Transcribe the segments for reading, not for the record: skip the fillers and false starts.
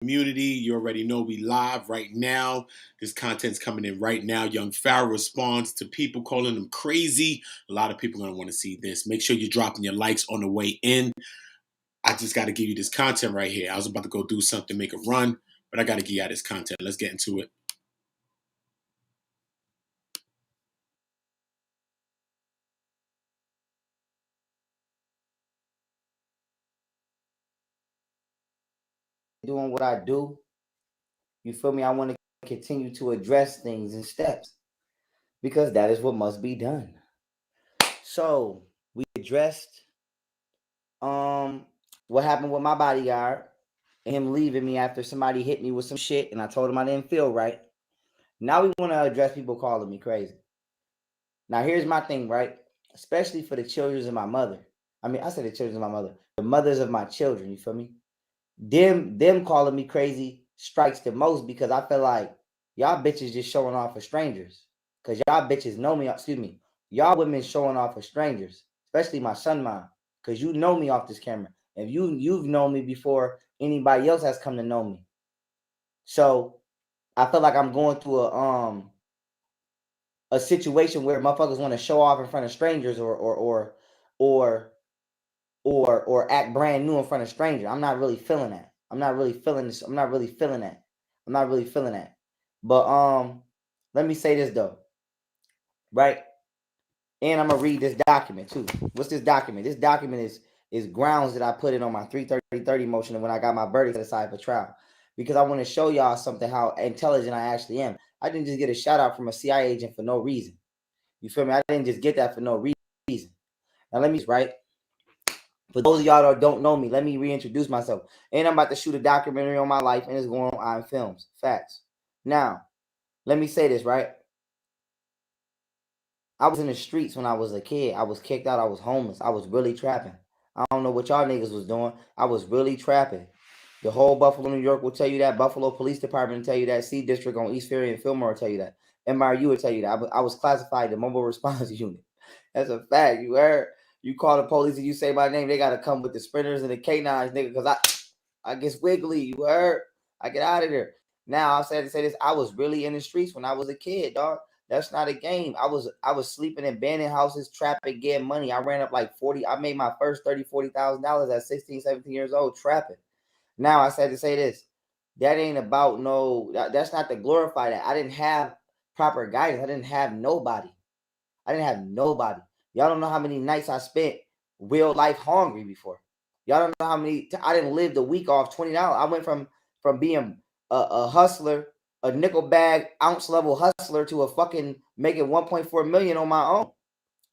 Community, you already know we live right now. This content's coming in right now. Young Pharaoh responds to people calling him crazy. A lot of people are going to want to see this. Make sure you're dropping your likes on the way in. I just got to give you this content right here. I was about to go do something, make a run, but I got to give you this content. Let's get into it. Doing what I do, you feel me? I want to continue to address things in steps because that is what must be done. So we addressed what happened with my bodyguard and him leaving me after somebody hit me with some shit and I told him I didn't feel right. Now we want to address people calling me crazy. Now here's my thing, right? Especially for the children of my mother. I said the children of my mother, the mothers of my children, you feel me? Them calling me crazy strikes the most because I feel like y'all bitches just showing off for strangers. Cause y'all bitches know me, y'all women showing off for strangers, especially my son mine. Cause you know me off this camera. If you've known me before anybody else has come to know me. So I feel like I'm going through a situation where motherfuckers want to show off in front of strangers or act brand new in front of strangers. I'm not really feeling that. I'm not really feeling this. I'm not really feeling that. I'm not really feeling that. But let me say this though. Right? And I'm gonna read this document too. What's this document? This document is grounds that I put in on my 330 motion when I got my verdict set aside for trial. Because I want to show y'all something how intelligent I actually am. I didn't just get a shout out from a CIA agent for no reason. You feel me? I didn't just get that for no reason. Now let me right. For those of y'all that don't know me, let me reintroduce myself. And I'm about to shoot a documentary on my life, and it's going on films. Facts. Now, let me say this, right? I was in the streets when I was a kid. I was kicked out. I was homeless. I was really trapping. I don't know what y'all niggas was doing. I was really trapping. The whole Buffalo, New York will tell you that. Buffalo Police Department will tell you that. C District on East Ferry and Fillmore will tell you that. MRU will tell you that. I was classified the Mobile Response Unit. That's a fact. You heard? You call the police and you say my name, they got to come with the sprinters and the K9s, nigga, because I get wiggly. You heard? I get out of there. Now, I said to say this, I was really in the streets when I was a kid, dog. That's not a game. I was sleeping in abandoned houses, trapping, getting money. I ran up like 40. I made my first $40,000 at 16, 17 years old, trapping. Now, I said to say this, that ain't about that's not to glorify that. I didn't have proper guidance. I didn't have nobody. Y'all don't know how many nights I spent real life hungry before. Y'all don't know how many. I didn't live the week off $20. I went from being a hustler, a nickel bag ounce level hustler to a fucking making 1.4 million on my own.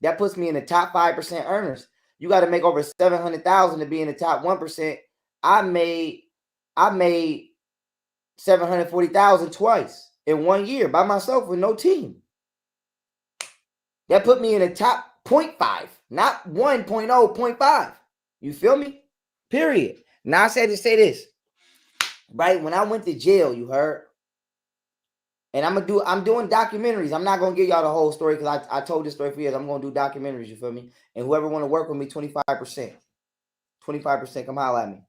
That puts me in the top 5% earners. You got to make over 700,000 to be in the top 1%. I made 740,000 twice in 1 year by myself with no team. That put me in the top 0.5, not 1.0, 0.5. You feel me? Period. Now I said to say this, right? When I went to jail, you heard, and I'm doing documentaries. I'm not gonna give y'all the whole story because I told this story for years. I'm gonna do documentaries. You feel me? And whoever want to work with me, 25%, 25%, come holler at me,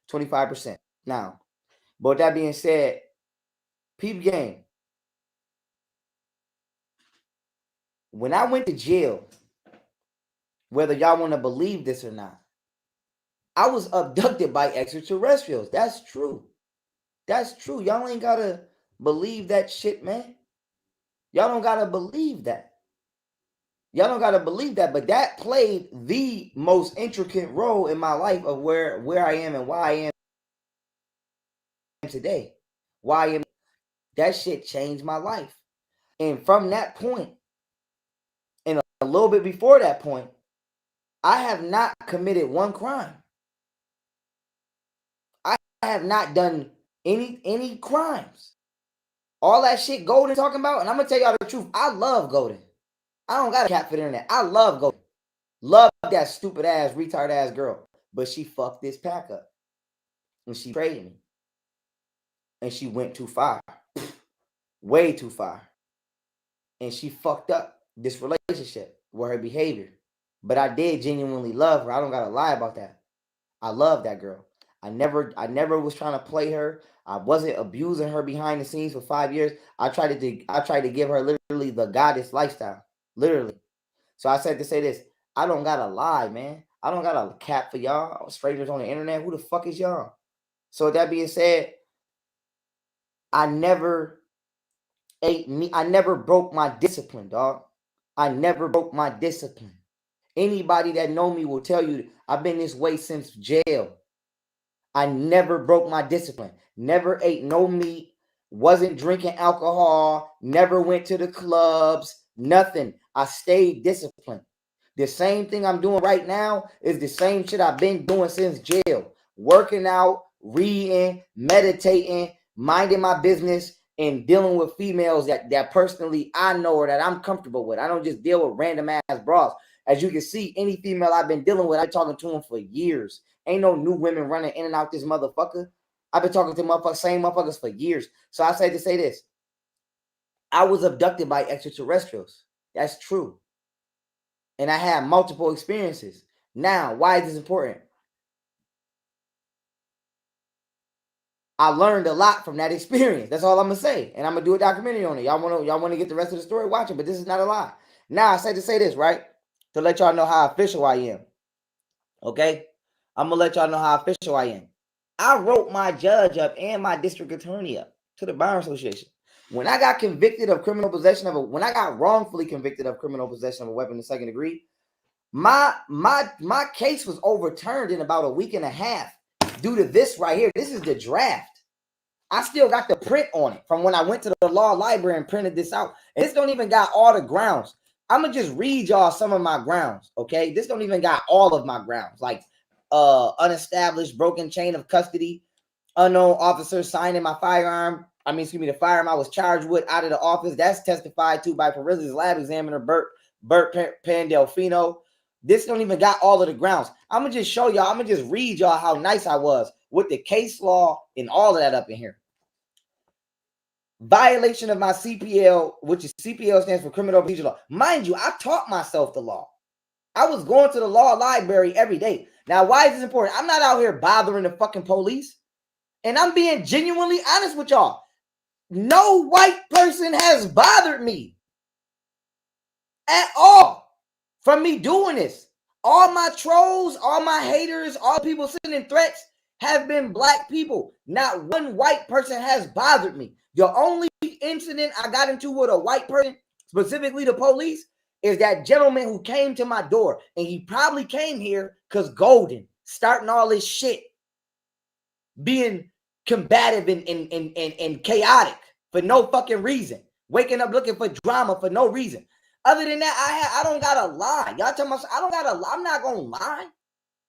25%. Now, but with that being said, peep game. When I went to jail, whether y'all want to believe this or not, I was abducted by extraterrestrials. That's true. That's true. Y'all ain't gotta believe that shit, man. Y'all don't gotta believe that. Y'all don't gotta believe that, but that played the most intricate role in my life of where I am and why I am today. Why I am. That shit changed my life. And from that point, and a little bit before that point, I have not committed one crime. I have not done any crimes. All that shit Golden talking about, and I'm gonna tell y'all the truth. I love Golden. I don't got a cat for the internet. I love Golden. Love that stupid ass, retard ass girl. But she fucked this pack up. And she traded me. And she went too far. Way too far. And she fucked up this relationship with her behavior. But I did genuinely love her. I don't gotta lie about that. I love that girl. I never was trying to play her. I wasn't abusing her behind the scenes for 5 years. I tried to give her literally the goddess lifestyle. Literally. So I said to say this. I don't gotta lie, man. I don't got a cap for y'all. Strangers on the internet. Who the fuck is y'all? So with that being said, I never I never broke my discipline, dog. I never broke my discipline. Anybody that know me will tell you I've been this way since jail. I never broke my discipline. Never ate no meat. Wasn't drinking alcohol. Never went to the clubs. Nothing. I stayed disciplined. The same thing I'm doing right now is the same shit I've been doing since jail. Working out, reading, meditating, minding my business, and dealing with females that personally I know or that I'm comfortable with. I don't just deal with random ass bras. As you can see, any female I've been dealing with, I've been talking to them for years. Ain't no new women running in and out this motherfucker. I've been talking to same motherfuckers for years. So I say to say this. I was abducted by extraterrestrials. That's true. And I had multiple experiences. Now, why is this important? I learned a lot from that experience. That's all I'm gonna say. And I'm gonna do a documentary on it. Y'all wanna get the rest of the story? Watch it, but this is not a lie. Now I said to say this, right? To let y'all know how official I am. Okay? I'm gonna let y'all know how official I am. I wrote my judge up and my district attorney up to the Bar Association. When I got convicted of criminal possession when I got wrongfully convicted of criminal possession of a weapon in the second degree, my case was overturned in about a week and a half due to this right here. This is the draft. I still got the print on it from when I went to the law library and printed this out. And this don't even got all the grounds. I'm gonna just read y'all some of my grounds, okay? This don't even got all of my grounds, like unestablished, broken chain of custody, unknown officer signing my firearm. The firearm I was charged with out of the office. That's testified to by forensics lab examiner Bert Pandolfino. This don't even got all of the grounds. I'm gonna just show y'all. I'm gonna just read y'all how nice I was with the case law and all of that up in here. Violation of my CPL, which is CPL stands for criminal procedure law. Mind you, I taught myself the law. I was going to the law library every day. Now, why is this important? I'm not out here bothering the fucking police. And I'm being genuinely honest with y'all. No white person has bothered me at all from me doing this. All my trolls, all my haters, all people sending threats have been black people. Not one white person has bothered me. The only incident I got into with a white person, specifically the police, is that gentleman who came to my door. And he probably came here because Golden, starting all this shit, being combative and chaotic for no fucking reason. Waking up looking for drama for no reason. Other than that, I don't gotta lie. Y'all tell me I don't gotta lie. I'm not gonna lie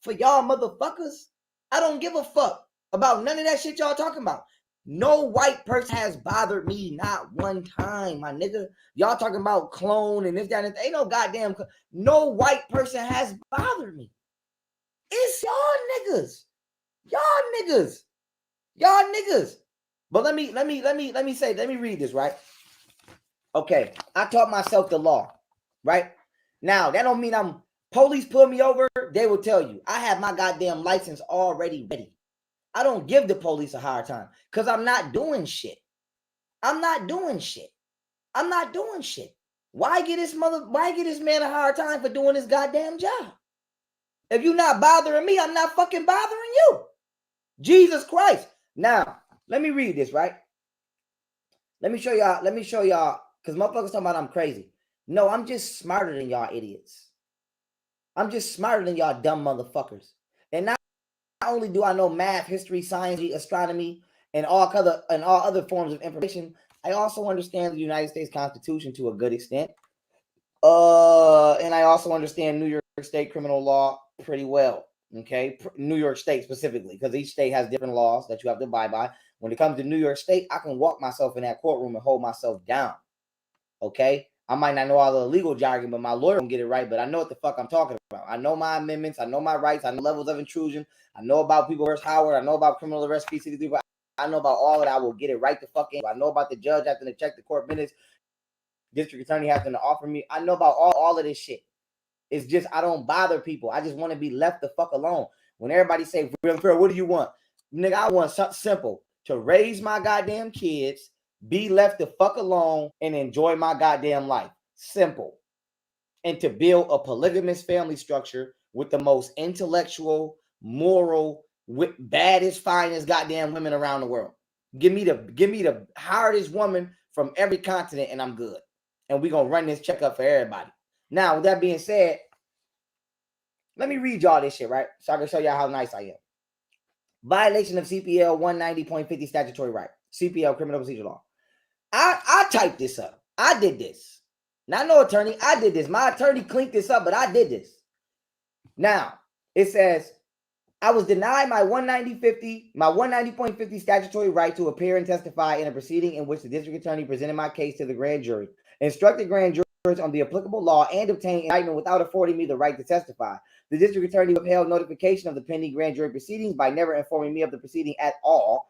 for y'all motherfuckers. I don't give a fuck about none of that shit y'all talking about. No white person has bothered me not one time, my nigga. Y'all talking about clone and this, that, and that. Ain't no goddamn. No white person has bothered me. It's y'all niggas. Y'all niggas. Y'all niggas. But let me read this, right? Okay, I taught myself the law, right? Now, that don't mean police pull me over, they will tell you. I have my goddamn license already ready. I don't give the police a hard time because I'm not doing shit. I'm not doing shit. I'm not doing shit. Why get this man a hard time for doing his goddamn job? If you're not bothering me, I'm not fucking bothering you. Jesus Christ. Now, let me read this, right? Let me show y'all, because motherfuckers talking about I'm crazy. No, I'm just smarter than y'all idiots. I'm just smarter than y'all dumb motherfuckers. And not only do I know math, history, science, astronomy, and all other forms of information, I also understand the United States Constitution to a good extent. And I also understand New York State criminal law pretty well. Okay, New York State specifically, because each state has different laws that you have to abide by. When it comes to New York State, I can walk myself in that courtroom and hold myself down. Okay, I might not know all the legal jargon, but my lawyer won't get it right. But I know what the fuck I'm talking about. I know my amendments. I know my rights. I know levels of intrusion. I know about people versus Howard. I know about criminal arrest PC. I know about all of that. I will get it right the fuck in. I know about the judge having to check the court minutes. District attorney having to offer me. I know about all of this shit. It's just I don't bother people. I just want to be left the fuck alone. When everybody say, "Pharaoh, what do you want?" Nigga, I want something simple to raise my goddamn kids, be left the fuck alone, and enjoy my goddamn life. Simple. And to build a polygamous family structure with the most intellectual, moral, baddest, finest goddamn women around the world. Give me the hardest woman from every continent, and I'm good. And we're gonna run this checkup for everybody. Now, with that being said, let me read y'all this shit, right? So I can show y'all how nice I am. Violation of CPL 190.50 statutory right. CPL criminal procedure law. I typed this up. I did this. Not no attorney. I did this. My attorney cleaned this up, but I did this. Now, it says, I was denied my 190.50 statutory right to appear and testify in a proceeding in which the district attorney presented my case to the grand jury, instructed grand jurors on the applicable law, and obtained indictment without affording me the right to testify. The district attorney withheld notification of the pending grand jury proceedings by never informing me of the proceeding at all.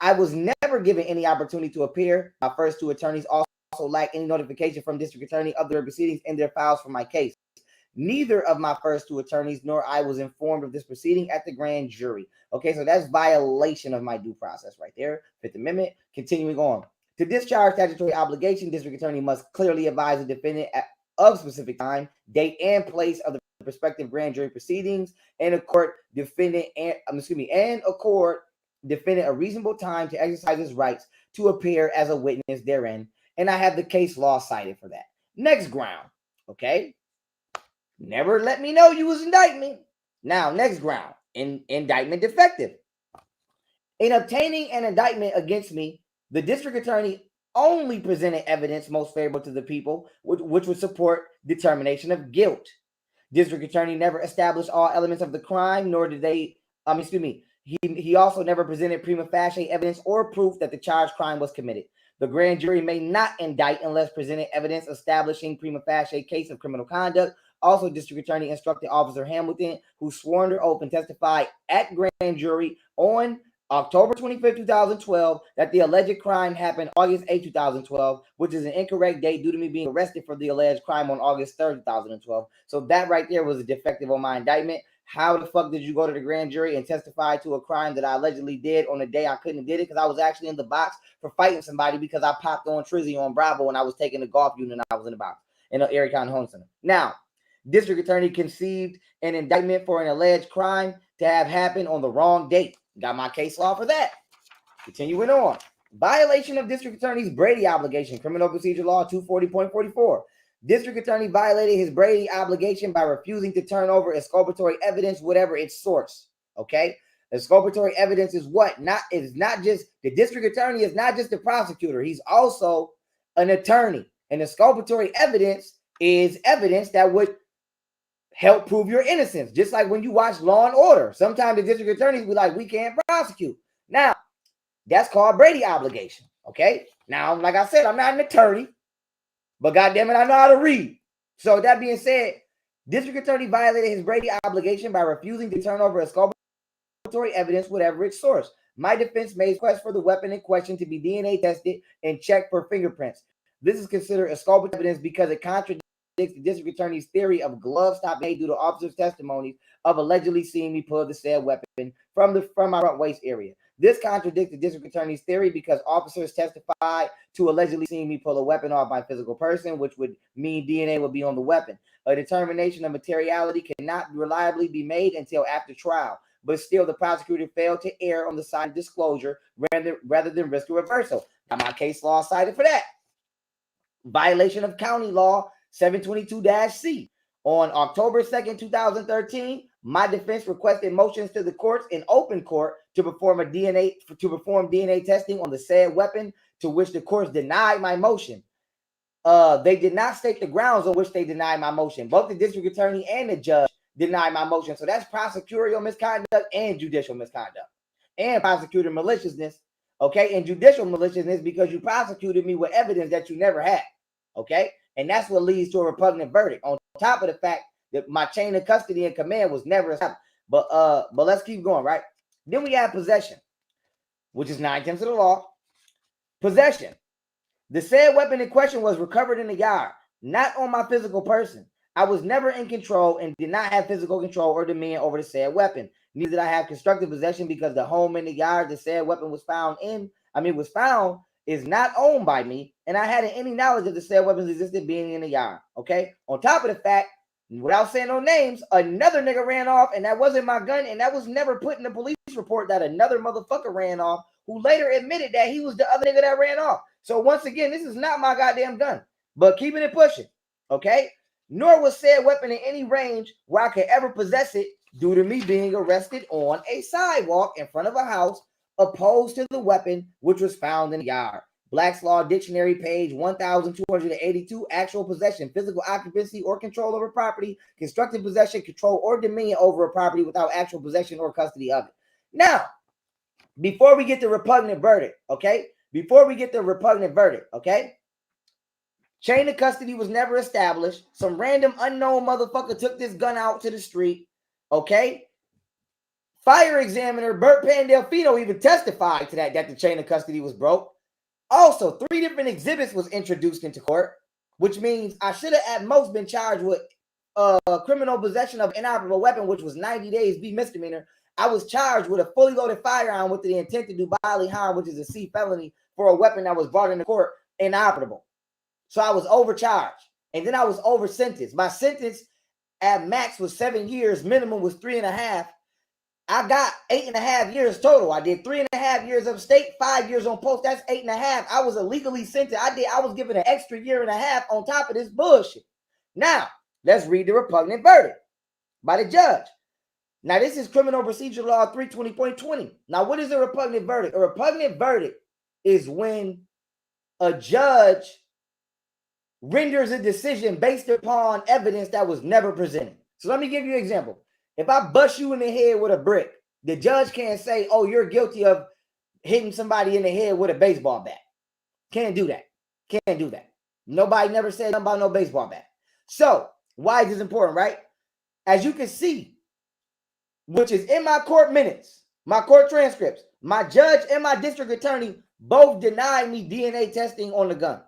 I was never given any opportunity to appear. My first two attorneys also lacked any notification from district attorney of their proceedings in their files for my case. Neither of my first two attorneys nor I was informed of this proceeding at the grand jury. Okay, so that's violation of my due process right there. Fifth Amendment. Continuing on. To discharge statutory obligation, district attorney must clearly advise the defendant of specific time, date, and place of the prospective grand jury proceedings, and accord defendant a reasonable time to exercise his rights to appear as a witness therein. And I have the case law cited for that. Next ground. Okay. Never let me know you was indictment. Now, next ground. Indictment defective. In obtaining an indictment against me, the district attorney only presented evidence most favorable to the people, which would support determination of guilt. District attorney never established all elements of the crime, nor did they, he also never presented prima facie evidence or proof that the charged crime was committed. The grand jury may not indict unless presented evidence establishing prima facie case of criminal conduct. Also, district attorney instructed Officer Hamilton, who swore under oath and testified at grand jury on October 25, 2012, that the alleged crime happened August 8, 2012, which is an incorrect date due to me being arrested for the alleged crime on August 3, 2012. So that right there was a defective on my indictment. How the fuck did you go to the grand jury and testify to a crime that I allegedly did on the day I couldn't have did it? Because I was actually in the box for fighting somebody because I popped on Trizzy on Bravo when I was taking the golf unit and I was in the box in the Erie County Home Center. Now, district attorney conceived an indictment for an alleged crime to have happened on the wrong date. Got my case law for that. Continuing on. Violation of district attorney's Brady obligation. Criminal procedure law 240.44. District attorney violated his Brady obligation by refusing to turn over exculpatory evidence, whatever its source. Okay? Exculpatory evidence is what? The district attorney is not just the prosecutor. He's also an attorney. And exculpatory evidence is evidence that would help prove your innocence. Just like when you watch Law and Order. Sometimes the district attorneys be like, we can't prosecute. Now, that's called Brady obligation. Okay? Now, like I said, I'm not an attorney, but goddamn it, I know how to read. So that being said, district attorney violated his Brady obligation by refusing to turn over exculpatory evidence, whatever its source. My defense made request for the weapon in question to be DNA tested and checked for fingerprints. This is considered exculpatory evidence because it contradicts the district attorney's theory of glove stop made due to officers' testimonies of allegedly seeing me pull the said weapon from my front waist area. This contradicts the district attorney's theory because officers testified to allegedly seeing me pull a weapon off my physical person, which would mean DNA would be on the weapon. A determination of materiality cannot reliably be made until after trial, but still the prosecutor failed to err on the side of disclosure rather than risk a reversal. Got my case law cited for that. Violation of county law 722-C. On October 2nd, 2013, my defense requested motions to the courts in open court to perform DNA testing on the said weapon, to which the courts denied my motion. They did not state the grounds on which they denied my motion. Both the district attorney and the judge denied my motion. So that's prosecutorial misconduct and judicial misconduct. And prosecutor maliciousness, okay? And judicial maliciousness because you prosecuted me with evidence that you never had, okay? And that's what leads to a repugnant verdict. On top of the fact that my chain of custody and command was never established. But let's keep going, right? Then we have possession, which is 9/10 of the law. Possession. The said weapon in question was recovered in the yard, not on my physical person. I was never in control and did not have physical control or dominion over the said weapon. Neither did I have constructive possession because the home in the yard the said weapon was found is not owned by me, and I hadn't any knowledge of the said weapons existed being in the yard. Okay. On top of the fact, without saying no names, another nigga ran off, and that wasn't my gun, and that was never put in the police report that another motherfucker ran off, who later admitted that he was the other nigga that ran off. So once again, this is not my goddamn gun. But keeping it pushing, okay? Nor was said weapon in any range where I could ever possess it due to me being arrested on a sidewalk in front of a house opposed to the weapon which was found in the yard. Black's Law Dictionary, page 1282, actual possession, physical occupancy or control over property, constructive possession, control or dominion over a property without actual possession or custody of it. Now, before we get the repugnant verdict, okay? Chain of custody was never established. Some random unknown motherfucker took this gun out to the street, okay? Fire examiner Bert Pandolfino even testified to that the chain of custody was broke. Also, 3 different exhibits was introduced into court, which means I should have at most been charged with criminal possession of inoperable weapon, which was 90 days, be misdemeanor. I was charged with a fully loaded firearm with the intent to do bodily harm, which is a C felony, for a weapon that was brought into court inoperable. So I was overcharged, and then I was over sentenced. My sentence at max was 7 years, minimum was 3.5. I got 8.5 years total. I did 3.5 years upstate, 5 years on post. That's 8.5. I was illegally sentenced. I was given an extra 1.5 years on top of this bullshit. Now, let's read the repugnant verdict by the judge. Now, this is Criminal Procedure Law 320.20. Now, what is a repugnant verdict? A repugnant verdict is when a judge renders a decision based upon evidence that was never presented. So let me give you an example. If I bust you in the head with a brick, the judge can't say, oh, you're guilty of hitting somebody in the head with a baseball bat. Can't do that. Nobody never said nothing about no baseball bat. So why is this important, right? As you can see, which is in my court minutes, my court transcripts, my judge and my district attorney both denied me DNA testing on the gun,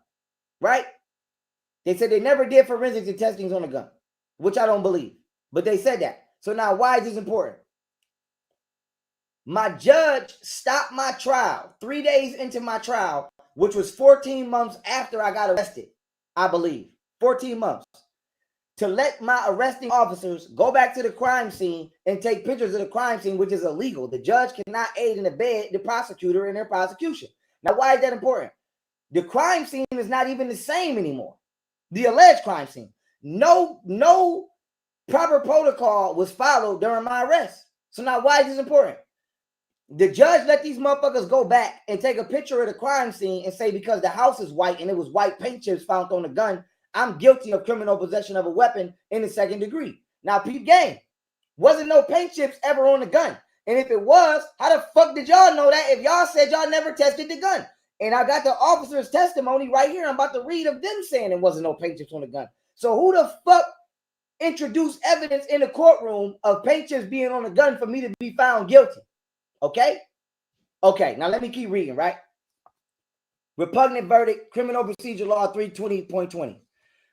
right? They said they never did forensics testings on the gun, which I don't believe, but they said that. So now why is this important? My judge stopped my trial 3 days into my trial, which was 14 months after I got arrested, I believe. 14 months. To let my arresting officers go back to the crime scene and take pictures of the crime scene, which is illegal. The judge cannot aid and abet the prosecutor in their prosecution. Now, why is that important? The crime scene is not even the same anymore. The alleged crime scene. No proper protocol was followed during my arrest. So now why is this important? The judge let these motherfuckers go back and take a picture of the crime scene and say because the house is white and it was white paint chips found on the gun, I'm guilty of criminal possession of a weapon in the 2nd degree. Now, peep game. Wasn't no paint chips ever on the gun. And if it was, how the fuck did y'all know that if y'all said y'all never tested the gun? And I got the officer's testimony right here. I'm about to read of them saying there wasn't no paint chips on the gun. So who the fuck introduced evidence in the courtroom of paint chips being on the gun for me to be found guilty? Okay? Okay, now let me keep reading, right? Repugnant verdict, Criminal Procedure Law 320.20.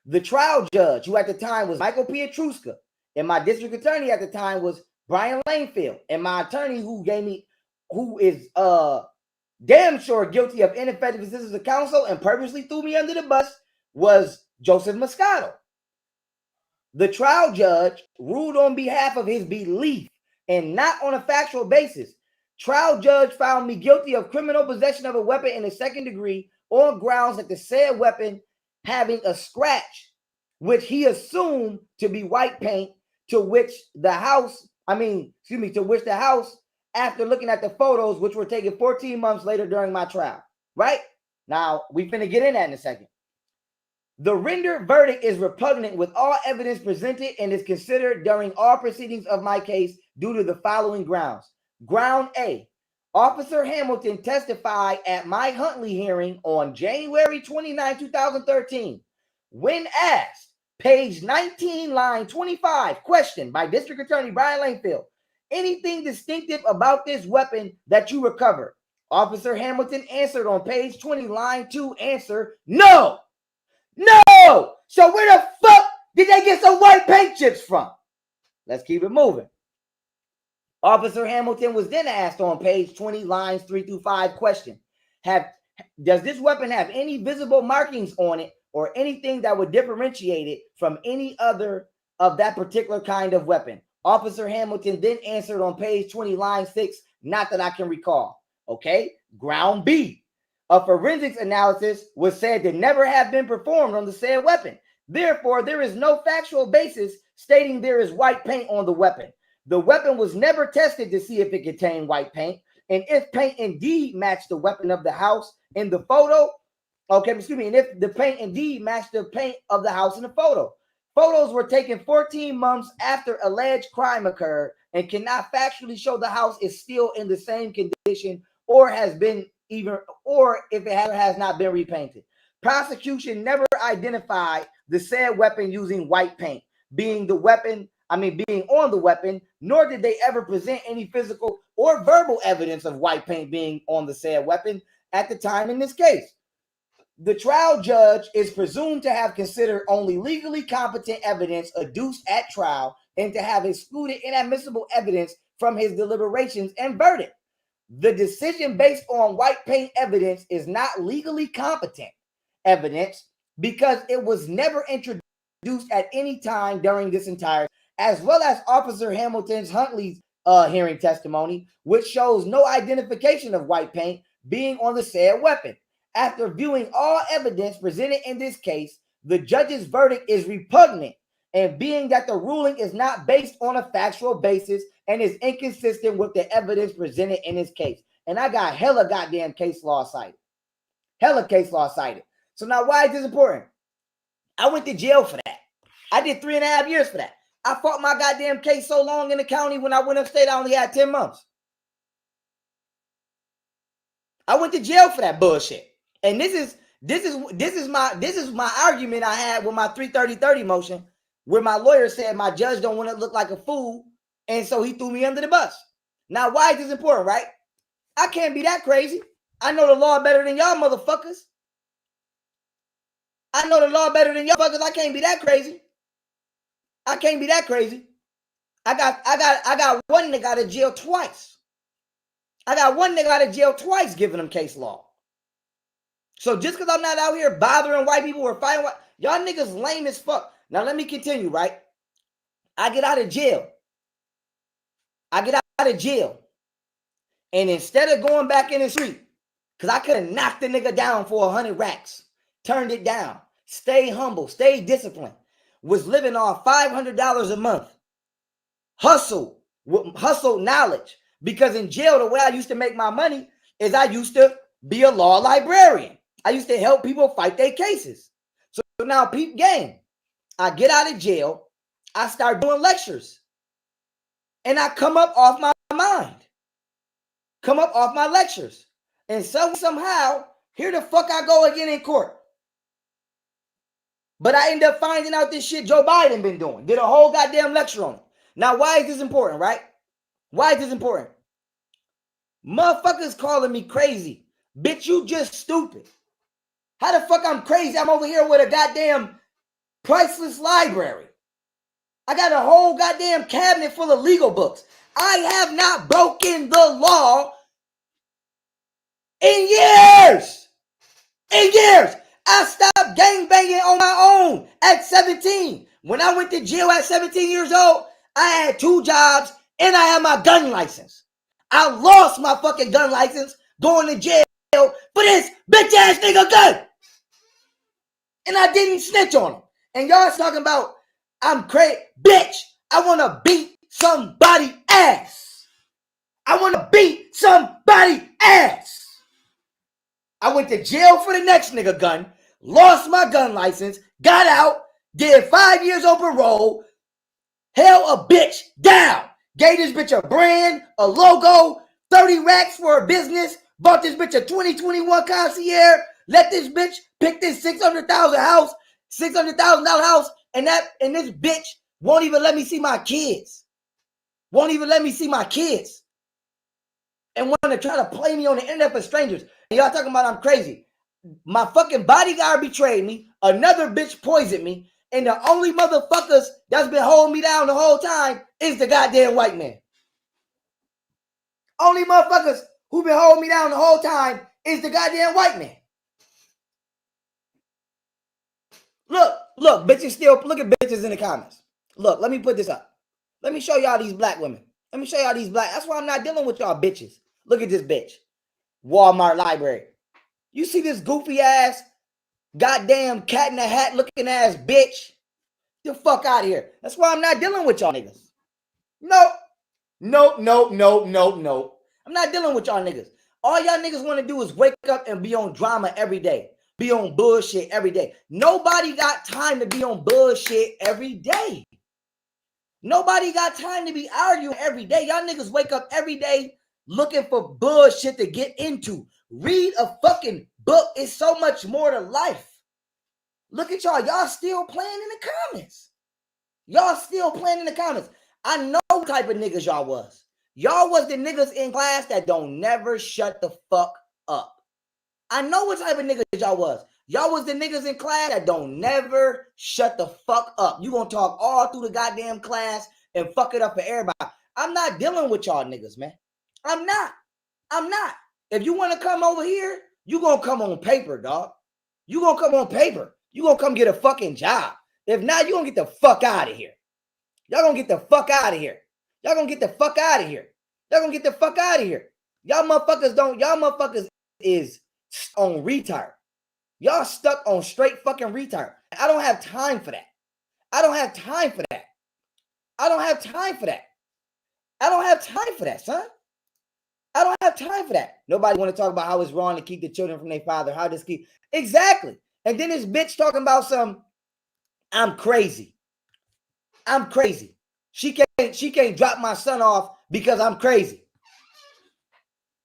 The trial judge, who at the time was Michael Pietruska, and my district attorney at the time was Brian Lanefield, and my attorney who is damn sure guilty of ineffective assistance of counsel and purposely threw me under the bus, was Joseph Moscato. The trial judge ruled on behalf of his belief and not on a factual basis. Trial judge found me guilty of criminal possession of a weapon in the 2nd degree on grounds that the said weapon having a scratch, which he assumed to be white paint, to which the house, after looking at the photos, which were taken 14 months later during my trial, right? Now, we finna get in that in a second. The rendered verdict is repugnant with all evidence presented and is considered during all proceedings of my case due to the following grounds. Ground A, Officer Hamilton testified at my Huntley hearing on January 29, 2013. When asked, page 19, line 25, question by District Attorney Brian Lanefield, anything distinctive about this weapon that you recovered? Officer Hamilton answered on page 20, line 2, answer, no. No! So where the fuck did they get some white paint chips from? Let's keep it moving. Officer Hamilton was then asked on page 20, lines 3 through 5, question: does this weapon have any visible markings on it or anything that would differentiate it from any other of that particular kind of weapon? Officer Hamilton then answered on page 20, line 6, not that I can recall. Okay, ground B. A forensics analysis was said to never have been performed on the said weapon. Therefore, there is no factual basis stating there is white paint on the weapon. The weapon was never tested to see if it contained white paint, and if paint indeed matched the weapon of the house in the photo, and if the paint indeed matched the paint of the house in the photo. Photos were taken 14 months after alleged crime occurred and cannot factually show the house is still in the same condition or has not been repainted. Prosecution never identified the said weapon using white paint being on the weapon, nor did they ever present any physical or verbal evidence of white paint being on the said weapon at the time in this case. The trial judge is presumed to have considered only legally competent evidence adduced at trial and to have excluded inadmissible evidence from his deliberations and verdict. The decision based on white paint evidence is not legally competent evidence because it was never introduced at any time during this entire, as well as Officer Hamilton's Huntley's hearing testimony, which shows no identification of white paint being on the said weapon. After viewing all evidence presented in this case, the judge's verdict is repugnant, and being that the ruling is not based on a factual basis and is inconsistent with the evidence presented in this case. And I got hella goddamn case law cited. So now why is this important? I went to jail for that. I did 3.5 years for that. I fought my goddamn case so long in the county. When I went upstate, I only had 10 months. I went to jail for that bullshit. And this is my argument I had with my 330-30 motion, where my lawyer said my judge don't want to look like a fool, and so he threw me under the bus. Now, why is this important, right? I can't be that crazy. I know the law better than y'all motherfuckers. I can't be that crazy. I got one nigga out of jail twice. Giving them case law. So just because I'm not out here bothering white people or fighting white, y'all niggas lame as fuck. Now let me continue, right? I get out of jail. And instead of going back in the street, because I could have knocked the nigga down for 100 racks, turned it down, stay humble, stay disciplined, was living on $500 a month, hustle knowledge. Because in jail, the way I used to make my money is I used to be a law librarian. I used to help people fight their cases. So now peep game. I get out of jail. I start doing lectures. And I come up off my mind. Come up off my lectures. And somehow, here the fuck I go again in court. But I end up finding out this shit Joe Biden been doing. Did a whole goddamn lecture on it. Now, why is this important, right? Motherfuckers calling me crazy. Bitch, you just stupid. How the fuck I'm crazy? I'm over here with a goddamn priceless library. I got a whole goddamn cabinet full of legal books. I have not broken the law in years. I stopped gangbanging on my own at 17. When I went to jail at 17 years old, I had 2 jobs and I had my gun license. I lost my fucking gun license going to jail for this bitch ass nigga gun. And I didn't snitch on him. And y'all talking about I'm crazy. Bitch, I want to beat somebody ass. I went to jail for the next nigga gun, lost my gun license, got out, did 5 years on parole, held a bitch down, gave this bitch a brand, a logo, 30 racks for a business, bought this bitch a 2021 concierge, let this bitch pick this $600,000 house, and this bitch won't even let me see my kids. And want to try to play me on the internet for strangers. And y'all talking about I'm crazy. My fucking bodyguard betrayed me. Another bitch poisoned me. And the only motherfuckers that's been holding me down the whole time is the goddamn white man. Only motherfuckers who been holding me down the whole time is the goddamn white man. Look, bitches still, look at bitches in the comments. Look, let me put this up. Let me show y'all these black women. Let me show y'all these black. That's why I'm not dealing with y'all bitches. Look at this bitch. Walmart library. You see this goofy ass, goddamn cat in the hat looking ass bitch? Get the fuck out of here. That's why I'm not dealing with y'all niggas. Nope. I'm not dealing with y'all niggas. All y'all niggas want to do is wake up and be on drama every day. Be on bullshit every day. Nobody got time to be on bullshit every day. Nobody got time to be arguing every day. Y'all niggas wake up every day looking for bullshit to get into. Read a fucking book. It's so much more to life. Look at y'all. Y'all still playing in the comments. Y'all still playing in the comments. I know what type of niggas y'all was. Y'all was the niggas in class that don't never shut the fuck up. I know what type of niggas y'all was. Y'all was the niggas in class that don't never shut the fuck up. You gonna talk all through the goddamn class and fuck it up for everybody. I'm not dealing with y'all niggas, man. I'm not. If you want to come over here, you gonna come on paper, dog. You gonna come on paper. You gonna come get a fucking job. If not, you gonna get the fuck out of here. Y'all gonna get the fuck out of here. Y'all gonna get the fuck out of here. Y'all gonna get the fuck out of here. Y'all motherfuckers is on retard. Y'all stuck on straight fucking retard. I don't have time for that. I don't have time for that. I don't have time for that. I don't have time for that, son. I don't have time for that. Nobody want to talk about how it's wrong to keep the children from their father. How this keep exactly. And then this bitch talking about I'm crazy. I'm crazy. She can't drop my son off because I'm crazy.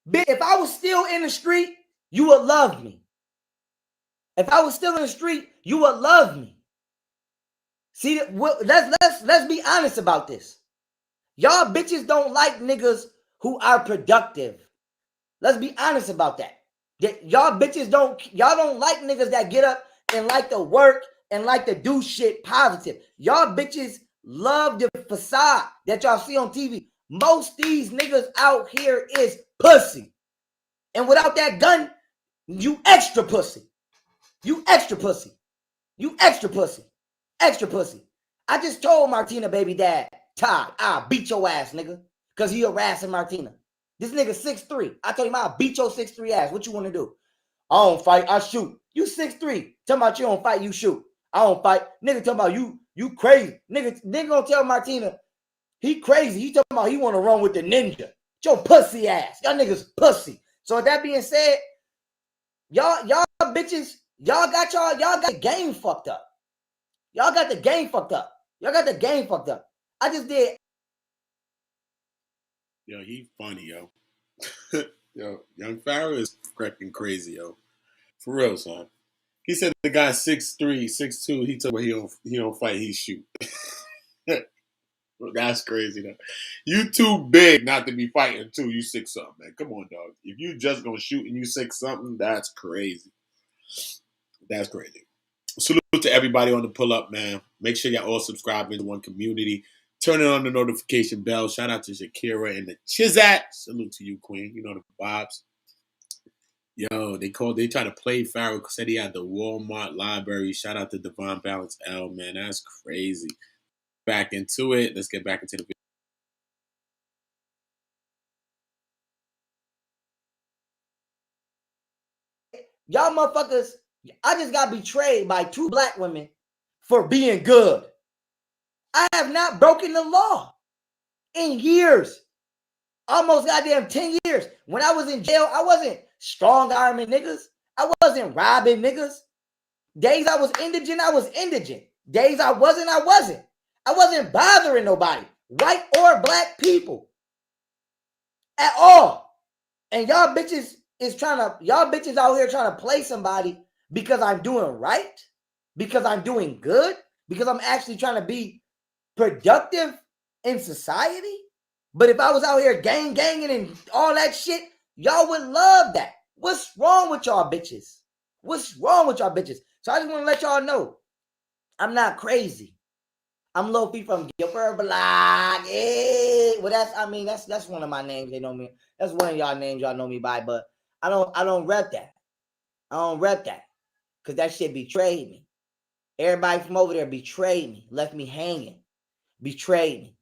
Bitch, if I was still in the street, you would love me. If I was still in the street, you would love me. See, let's be honest about this. Y'all bitches don't like niggas who are productive. Let's be honest about that. Y'all don't like niggas that get up and like to work and like to do shit positive. Y'all bitches love the facade that y'all see on TV. Most these niggas out here is pussy. And without that gun, you extra pussy. You extra pussy. You extra pussy. Extra pussy. I just told Martina baby dad, Todd, I'll beat your ass, nigga. Because he harassing Martina. This nigga 6'3". I told him I'll beat your 6'3" ass. What you want to do? I don't fight, I shoot. You 6'3". Talking about you don't fight, you shoot. I don't fight. Nigga talking about you crazy. Nigga gonna tell Martina he crazy. He talking about he want to run with the ninja. Your pussy ass. Y'all niggas pussy. So with that being said, y'all bitches, y'all got the game fucked up. Y'all got the game fucked up. Y'all got the game fucked up. I just did. Yo, he funny, yo. Yo, young Pharaoh is freaking crazy, yo. For real, son. He said the guy 6'3", 6'2", he told me he don't fight, he shoot. That's crazy, though. You too big not to be fighting, too. You 6 something, man. Come on, dog. If you just gonna shoot and you 6 something, that's crazy. That's crazy. Salute to everybody on the pull up, man. Make sure y'all all subscribe to One Community. Turn on the notification bell. Shout out to Shakira and the Chizat. Salute to you, Queen. You know the vibes. Yo, they tried to play Pharaoh, said he had the Walmart library. Shout out to Divine Balance L, man. That's crazy. Back into it. Let's get back into the video. Y'all motherfuckers, I just got betrayed by 2 black women for being good. I have not broken the law in years. Almost goddamn 10 years. When I was in jail, I wasn't strong arming niggas. I wasn't robbing niggas. Days I was indigent, I was indigent. Days I wasn't, I wasn't. I wasn't bothering nobody, white or black people, at all. And y'all bitches out here trying to play somebody because I'm doing right, because I'm doing good, because I'm actually trying to be productive in society. But if I was out here ganging and all that shit, y'all would love that. What's wrong with y'all bitches? What's wrong with y'all bitches? So I just want to let y'all know, I'm not crazy. I'm Lofi from Gilbert Block. Hey. Well, that's one of my names. They know me. That's one of y'all names y'all know me by. But I don't rep that. I don't rep that because that shit betrayed me. Everybody from over there betrayed me, left me hanging, betrayed me.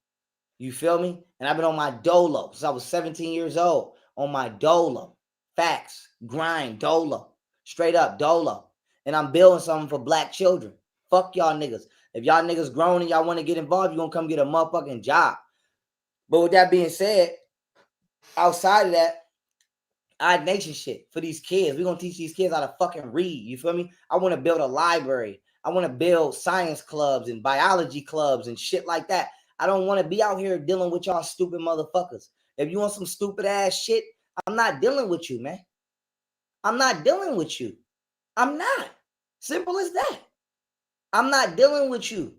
You feel me? And I've been on my dolo since I was 17 years old. On my dolo, facts, grind, dolo, straight up dolo. And I'm building something for black children. Fuck y'all niggas. If y'all niggas grown and y'all want to get involved, you're gonna come get a motherfucking job. But with that being said, outside of that, I nation shit for these kids. We're gonna teach these kids how to fucking read. You feel me? I want to build a library. I want to build science clubs and biology clubs and shit like that. I don't want to be out here dealing with y'all stupid motherfuckers. If you want some stupid ass shit, I'm not dealing with you, man. I'm not dealing with you. I'm not. Simple as that. I'm not dealing with you.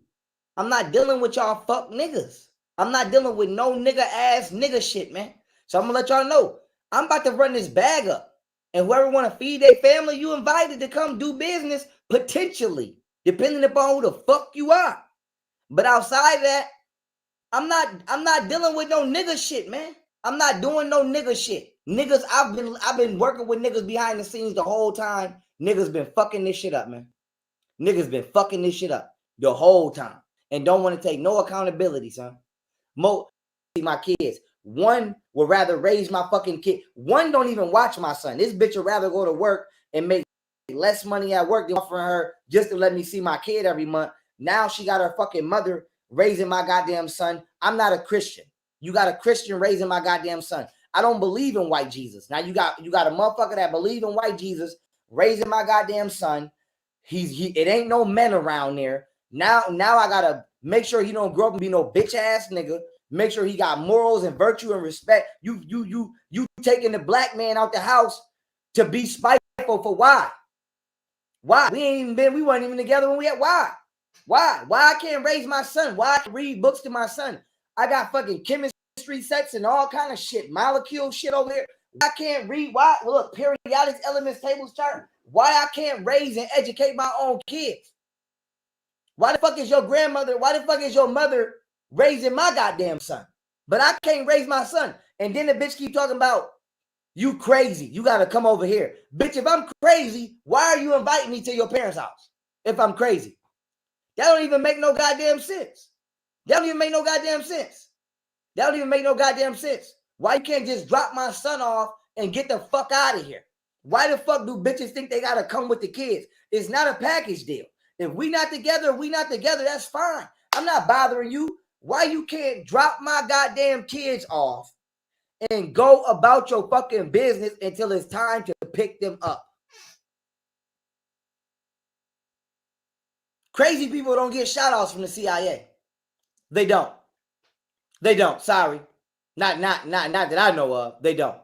I'm not dealing with y'all fuck niggas. I'm not dealing with no nigga ass nigga shit, man. So I'm gonna let y'all know. I'm about to run this bag up. And whoever want to feed their family, you invited to come do business, potentially, depending upon who the fuck you are. But outside of that, I'm not dealing with no nigga shit, man. I'm not doing no nigga shit. Niggas, I've been working with niggas behind the scenes the whole time. Niggas been fucking this shit up, man. Niggas been fucking this shit up the whole time. And don't want to take no accountability, son. My kids. One would rather raise my fucking kid. One don't even watch my son. This bitch would rather go to work and make less money at work than offering her just to let me see my kid every month. Now she got her fucking mother raising my goddamn son. I'm not a Christian. You got a Christian raising my goddamn son. I don't believe in white Jesus. Now you got a motherfucker that believe in white Jesus raising my goddamn son. It ain't no men around there. Now I gotta make sure he don't grow up and be no bitch ass nigga. Make sure he got morals and virtue and respect. You taking the black man out the house to be spiteful for why? Why? We weren't even together when we had why? Why I can't raise my son? Why I can read books to my son? I got fucking chemistry sets and all kind of shit, molecule shit over here. I can't read. Why? Look, periodic elements, tables, chart. Why I can't raise and educate my own kids? Why the fuck is your grandmother? Why the fuck is your mother raising my goddamn son? But I can't raise my son. And then the bitch keep talking about you crazy. You got to come over here. Bitch, if I'm crazy, why are you inviting me to your parents' house? If I'm crazy. That don't even make no goddamn sense. That don't even make no goddamn sense. That don't even make no goddamn sense. Why you can't just drop my son off and get the fuck out of here? Why the fuck do bitches think they got to come with the kids? It's not a package deal. If we not together, that's fine. I'm not bothering you. Why you can't drop my goddamn kids off and go about your fucking business until it's time to pick them up? Crazy people don't get shout outs from the CIA. They don't. They don't. Sorry. Not that I know of. They don't.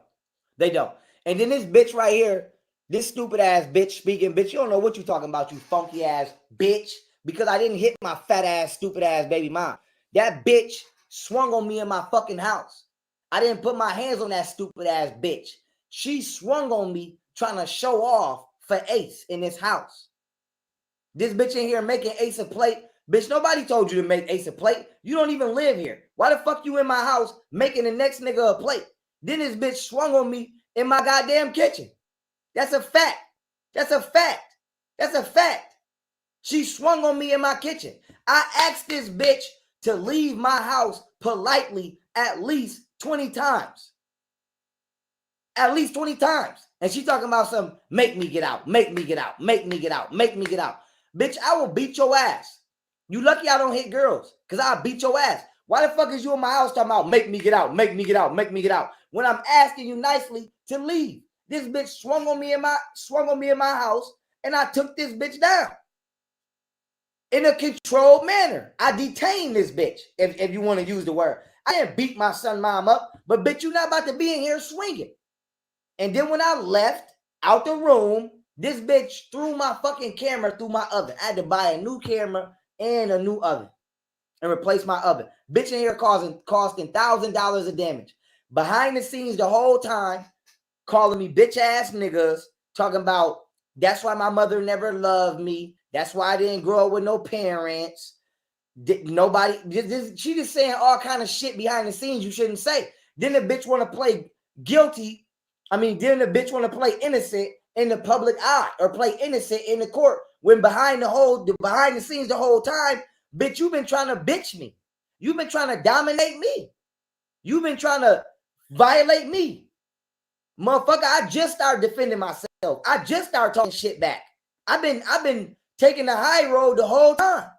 They don't. And then this bitch right here, this stupid ass bitch speaking, bitch, you don't know what you talking about, you funky ass bitch, because I didn't hit my fat ass, stupid ass baby mom. That bitch swung on me in my fucking house. I didn't put my hands on that stupid ass bitch. She swung on me trying to show off for Ace in this house. This bitch in here making Ace a plate. Bitch, nobody told you to make Ace a plate. You don't even live here. Why the fuck you in my house making the next nigga a plate? Then this bitch swung on me in my goddamn kitchen. That's a fact. That's a fact. That's a fact. She swung on me in my kitchen. I asked this bitch to leave my house politely at least 20 times. At least 20 times. And she talking about some make me get out, make me get out, make me get out, make me get out. Bitch, I will beat your ass. You lucky I don't hit girls, because I'll beat your ass. Why the fuck is you in my house talking about make me get out, make me get out, make me get out, when I'm asking you nicely to leave? This bitch swung on me in my house, and I took this bitch down in a controlled manner. I detained this bitch, if you want to use the word. I didn't beat my son mom up, but bitch, you not about to be in here swinging. And then when I left out the room, this bitch threw my fucking camera through my oven. I had to buy a new camera and a new oven and replace my oven. Bitch in here costing $1,000 of damage. Behind the scenes the whole time, calling me bitch ass niggas, talking about that's why my mother never loved me. That's why I didn't grow up with no parents. Nobody, she just saying all kind of shit behind the scenes you shouldn't say. Then the bitch want to play guilty. Then the bitch want to play innocent in the public eye or play innocent in the court when behind the scenes the whole time, bitch, you've been trying to bitch me. You've been trying to dominate me. You've been trying to violate me. Motherfucker, I just started defending myself. I just started talking shit back. I've been taking the high road the whole time.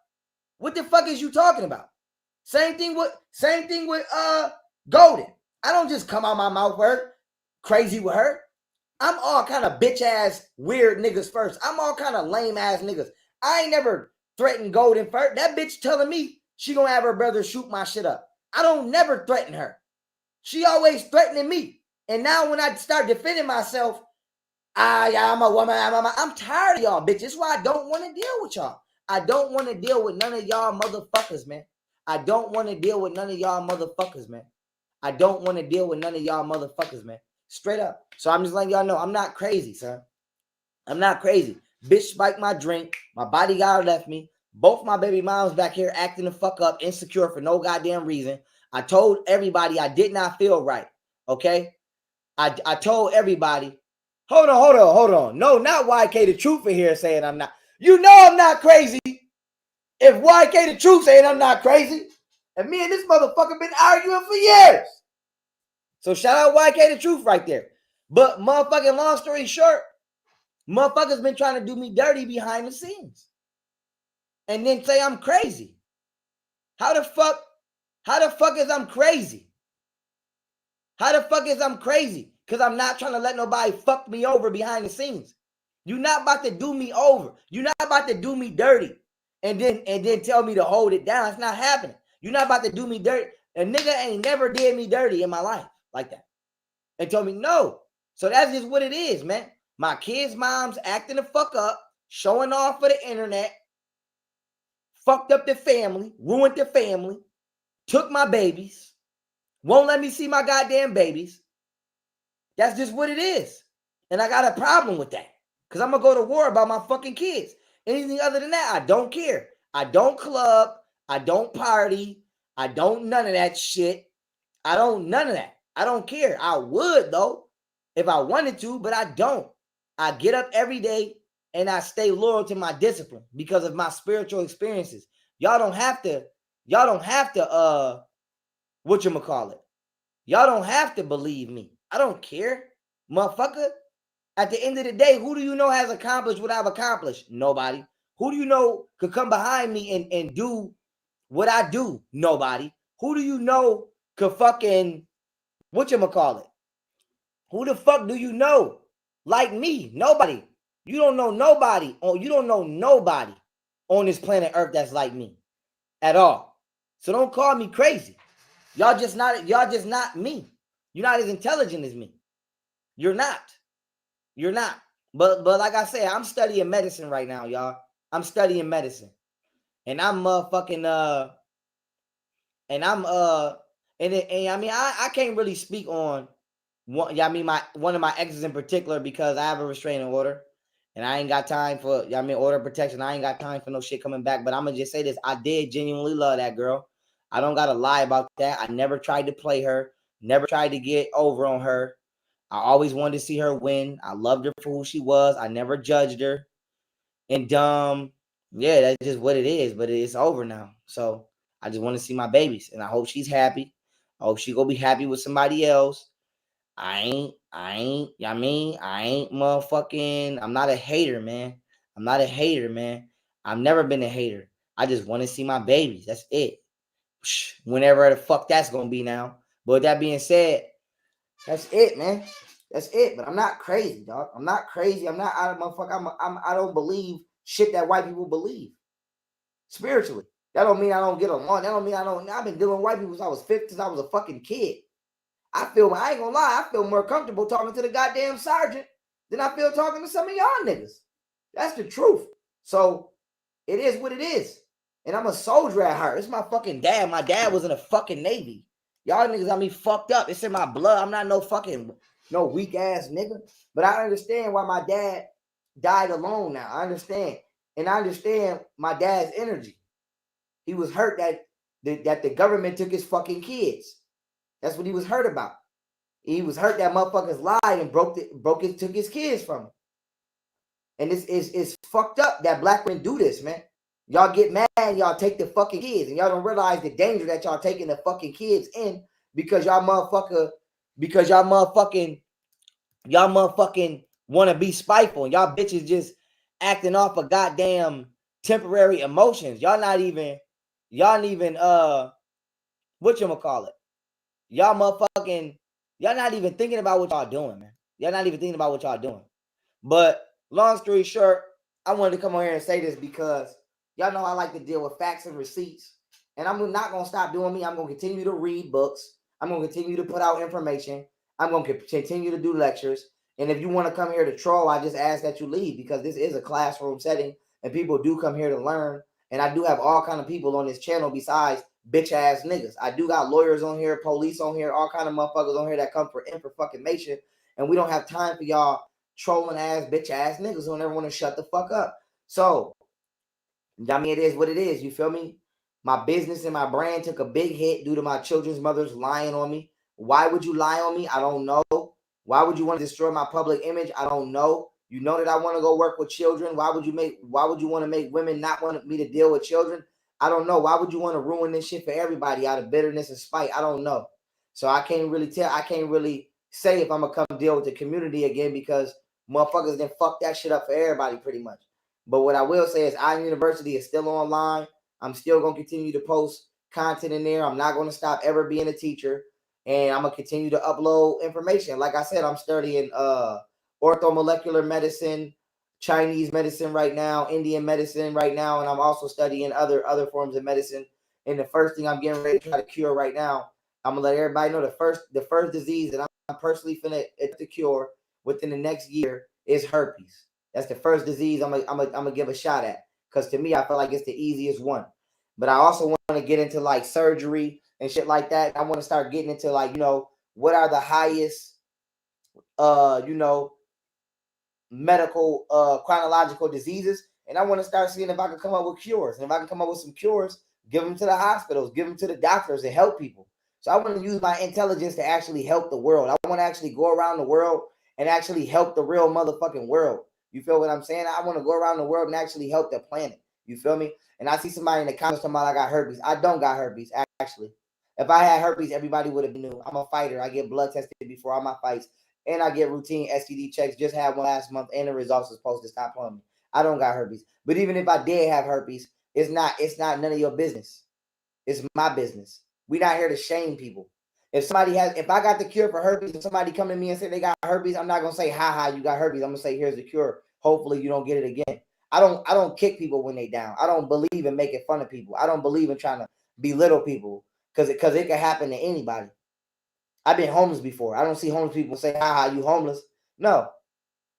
What the fuck is you talking about? Same thing with Golden. I don't just come out my mouth with her, crazy with her. I'm all kind of bitch ass weird niggas first. I'm all kind of lame ass niggas. I ain't never threatened Golden first. That bitch telling me she gonna have her brother shoot my shit up. I don't never threaten her. She always threatening me. And now when I start defending myself, I'm a woman. I'm tired of y'all bitches. That's why I don't want to deal with y'all. I don't want to deal with none of y'all motherfuckers, man. I don't want to deal with none of y'all motherfuckers, man. I don't want to deal with none of y'all motherfuckers, man. Straight up. So I'm just letting y'all know I'm not crazy, son. I'm not crazy. Bitch spiked my drink. My bodyguard left me. Both my baby moms back here acting the fuck up, insecure for no goddamn reason. I told everybody I did not feel right. Okay? I told everybody, hold on. No, not YK the Truth in here saying I'm not. You know I'm not crazy. If YK the Truth saying I'm not crazy, and me and this motherfucker been arguing for years. So shout out YK the Truth right there. But motherfucking long story short, motherfuckers been trying to do me dirty behind the scenes. And then say I'm crazy. How the fuck is I'm crazy? How the fuck is I'm crazy? Because I'm not trying to let nobody fuck me over behind the scenes. You're not about to do me over. You're not about to do me dirty. And then tell me to hold it down. It's not happening. You're not about to do me dirty. A nigga ain't never did me dirty in my life like that. And told me no. So that's just what it is, man. My kids' moms acting the fuck up, showing off for the internet, fucked up the family, ruined the family, took my babies, won't let me see my goddamn babies. That's just what it is. And I got a problem with that. Because I'm going to go to war about my fucking kids. Anything other than that, I don't care. I don't club. I don't party. I don't none of that shit. I don't none of that. I don't care. I would, though, if I wanted to, but I don't. I get up every day and I stay loyal to my discipline because of my spiritual experiences. Y'all don't have to, whatchamacallit. Y'all don't have to believe me. I don't care, motherfucker. At the end of the day, who do you know has accomplished what I've accomplished? Nobody. Who do you know could come behind me and do what I do? Nobody. Who do you know could fucking, whatchamacallit? Who the fuck do you know like me? Nobody. You don't know nobody. You don't know nobody on this planet Earth that's like me at all. So don't call me crazy. Y'all just not me. You're not as intelligent as me. You're not. You're not. But like I said, I'm studying medicine right now, y'all. I'm studying medicine. And I'm I can't really speak on one of my exes in particular because I have a restraining order and I ain't got time for order of protection. I ain't got time for no shit coming back. But I'm gonna just say this. I did genuinely love that girl. I don't gotta lie about that. I never tried to play her, never tried to get over on her. I always wanted to see her win. I loved her for who she was. I never judged her. And yeah, that's just what it is. But it's over now. So I just want to see my babies, and I hope she's happy. I hope she gonna be happy with somebody else. I ain't motherfucking, I'm not a hater, man. I'm not a hater, man. I've never been a hater. I just want to see my babies. That's it. Whenever the fuck that's gonna be now. But with that being said, that's it, man. That's it. But I'm not crazy, dog. I'm not crazy. I'm not out of motherfucker. I don't believe shit that white people believe. Spiritually. That don't mean I don't get along. That don't mean I've been dealing with white people since I was 50, since I was a fucking kid. I ain't gonna lie, I feel more comfortable talking to the goddamn sergeant than I feel talking to some of y'all niggas. That's the truth. So it is what it is. And I'm a soldier at heart. It's my fucking dad. My dad was in the fucking Navy. Y'all niggas got me fucked up. It's in my blood. I'm not no weak ass nigga. But I understand why my dad died alone now. I understand. And I understand my dad's energy. He was hurt that the government took his fucking kids. That's what he was hurt about. He was hurt that motherfuckers lied and took his kids from him. And it's fucked up that black men do this, man. Y'all get mad, y'all take the fucking kids, and y'all don't realize the danger that y'all taking the fucking kids in because y'all motherfucking want to be spiteful, and y'all bitches just acting off of goddamn temporary emotions. Y'all not even whatchamacallit. Y'all not even thinking about what y'all doing, man. Y'all not even thinking about what y'all doing. But long story short, I wanted to come on here and say this because y'all know I like to deal with facts and receipts. And I'm not going to stop doing me. I'm going to continue to read books. I'm going to continue to put out information. I'm going to continue to do lectures. And if you want to come here to troll, I just ask that you leave because this is a classroom setting and people do come here to learn. And I do have all kind of people on this channel besides bitch ass niggas. I do got lawyers on here, police on here, all kind of motherfuckers on here that come for information. And we don't have time for y'all trolling ass, bitch ass niggas who never want to shut the fuck up. So, I mean, it is what it is. You feel me? My business and my brand took a big hit due to my children's mothers lying on me. Why would you lie on me? I don't know. Why would you want to destroy my public image? I don't know. You know that I want to go work with children. Why would you want to make women not want me to deal with children? I don't know. Why would you want to ruin this shit for everybody out of bitterness and spite? I don't know. So I can't really tell. I can't really say if I'm going to come deal with the community again because motherfuckers then fuck that shit up for everybody pretty much. But what I will say is our university is still online. I'm still going to continue to post content in there. I'm not going to stop ever being a teacher. And I'm going to continue to upload information. Like I said, I'm studying orthomolecular medicine, Chinese medicine right now, Indian medicine right now, and I'm also studying other forms of medicine. And the first thing I'm getting ready to try to cure right now, I'm going to let everybody know the first disease that I'm personally finna to cure within the next year is herpes. That's the first disease I'm gonna give a shot at because to me I feel like it's the easiest one. But I also want to get into like surgery and shit like that. I want to start getting into like what are the highest medical chronological diseases, and I want to start seeing if I can come up with cures. And if I can come up with some cures, give them to the hospitals, give them to the doctors, and help people. So I want to use my intelligence to actually help the world. I want to actually go around the world and actually help the real motherfucking world. You feel what I'm saying? I want to go around the world and actually help the planet. You feel me? And I see somebody in the comments talking about I got herpes. I don't got herpes, actually. If I had herpes, everybody would have knew. I'm a fighter. I get blood tested before all my fights. And I get routine STD checks. Just had one last month, and the results is supposed to stop on me. I don't got herpes. But even if I did have herpes, it's not none of your business. It's my business. We're not here to shame people. If I got the cure for herpes, and somebody come to me and say they got herpes, I'm not gonna say, ha, you got herpes. I'm gonna say, here's the cure. Hopefully you don't get it again. I don't kick people when they down. I don't believe in making fun of people. I don't believe in trying to belittle people because it can happen to anybody. I've been homeless before. I don't see homeless people say, ha, you homeless. No.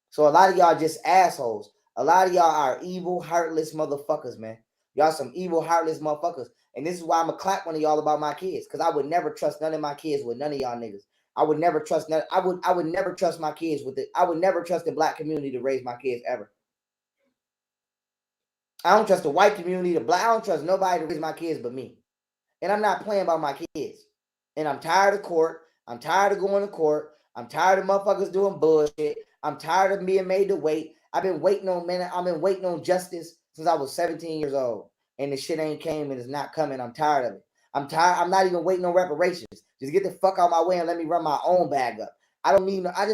So a lot of y'all just assholes. A lot of y'all are evil, heartless motherfuckers, man. Y'all some evil, heartless motherfuckers. And this is why I'm going to clap one of y'all about my kids. Because I would never trust none of my kids with none of y'all niggas. I would never trust none. I would never trust my kids with it. I would never trust the black community to raise my kids ever. I don't trust the white community, I don't trust nobody to raise my kids but me. And I'm not playing about my kids. And I'm tired of court. I'm tired of going to court. I'm tired of motherfuckers doing bullshit. I'm tired of being made to wait. I've been waiting on justice since I was 17 years old. And the shit ain't came and it's not coming. I'm tired of it. I'm not even waiting on reparations. Just get the fuck out my way and let me run my own bag up. I just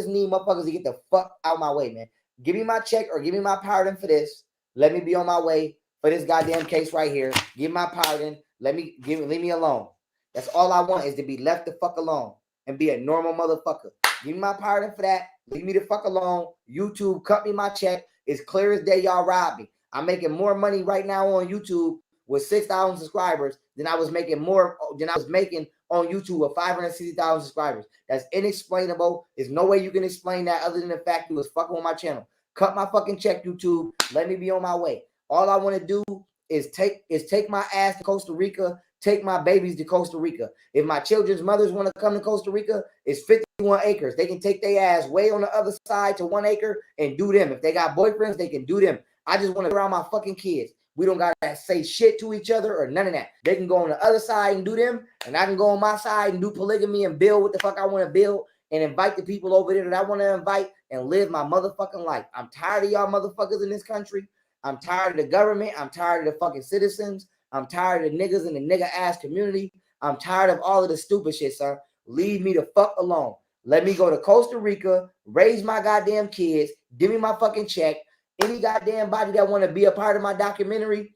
need motherfuckers to get the fuck out my way, man. Give me my check or give me my pardon for this. Let me be on my way for this goddamn case right here. Give my pardon. Leave me alone. That's all I want is to be left the fuck alone and be a normal motherfucker. Give me my pardon for that. Leave me the fuck alone. YouTube, cut me my check. It's clear as day y'all robbed me. I'm making more money right now on YouTube with 6,000 subscribers than I was making on YouTube with 560,000 subscribers. That's inexplainable. There's no way you can explain that other than the fact you was fucking with my channel. Cut my fucking check, YouTube. Let me be on my way. All I want to do is take my ass to Costa Rica, take my babies to Costa Rica. If my children's mothers want to come to Costa Rica, it's 51 acres. They can take their ass way on the other side to 1 acre and do them. If they got boyfriends, they can do them. I just want to be around my fucking kids. We don't gotta say shit to each other or none of that. They can go on the other side and do them, and I can go on my side and do polygamy and build what the fuck I want to build and invite the people over there that I want to invite and live my motherfucking life. I'm tired of y'all motherfuckers in this country. I'm tired of the government. I'm tired of the fucking citizens. I'm tired of the niggas in the nigga ass community. I'm tired of all of the stupid shit, son. Leave me the fuck alone. Let me go to Costa Rica, raise my goddamn kids, give me my fucking check. Any goddamn body that want to be a part of my documentary,